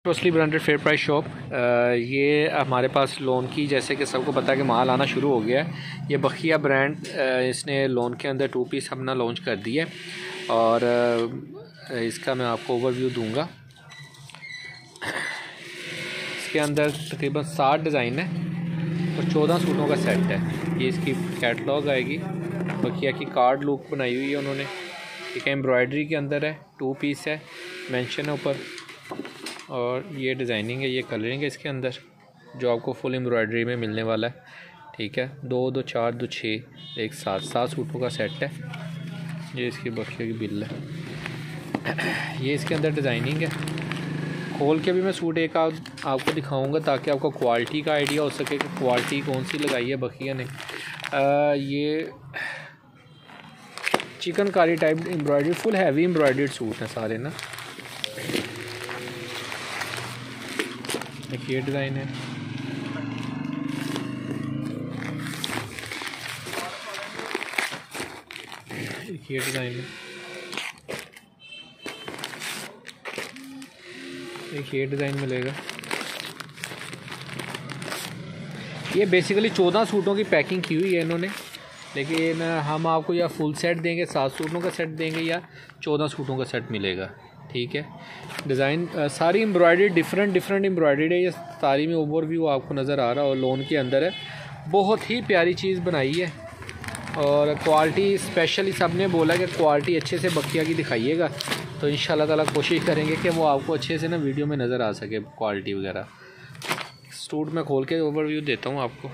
Mostly branded fair price shop. ये हमारे पास loan की, जैसे कि सबको पता है कि माल आना शुरू हो गया है। ये बखिया ब्रांड इसने लोन के अंदर 2 पीस अपना लॉन्च कर दिया है और इसका मैं आपको ओवरव्यू दूंगा। इसके अंदर तकरीबन 60 डिज़ाइन है और 14 सूटों का सेट है। ये इसकी कैटलॉग आएगी। बखिया की कार्ड लुक बनाई हुई है उन्होंने। ठीक है, एम्ब्रॉयडरी के अंदर है, 2 पीस है, मेंशन है ऊपर, और ये डिज़ाइनिंग है, ये कलरिंग है इसके अंदर जो आपको फुल एम्ब्रॉयडरी में मिलने वाला है। ठीक है, 2 2 4 2 6 एक 7 सूटों का सेट है। ये इसकी बखिया की बिल है। ये इसके अंदर डिज़ाइनिंग है। खोल के भी मैं सूट एक आपको दिखाऊंगा ताकि आपको क्वालिटी का आइडिया हो सके कि क्वालिटी कौन सी लगाई है बखिया ने। ये chikankari type embroidery, full heavy embroidered suit हैं सारे ना। एक ये डिज़ाइन है, एक ये डिज़ाइन है, एक ये डिज़ाइन मिलेगा। ये बेसिकली 14 सूटों की पैकिंग की हुई है इन्होंने, लेकिन हम आपको या फुल सेट देंगे, 7 सूटों का सेट देंगे, या 14 सूटों का सेट मिलेगा। ठीक है, डिज़ाइन सारी एम्ब्रॉयडरी डिफरेंट एम्ब्रॉयडरी है। ये सारी में ओवरव्यू आपको नज़र आ रहा है और लोन के अंदर है। बहुत ही प्यारी चीज़ बनाई है और क्वालिटी स्पेशली सब ने बोला कि क्वालिटी अच्छे से बखिया की दिखाइएगा, तो इंशाल्लाह ताला कोशिश करेंगे कि वो आपको अच्छे से ना वीडियो में नज़र आ सके क्वालिटी वगैरह। सूट मैं खोल के ओवरव्यू देता हूँ आपको।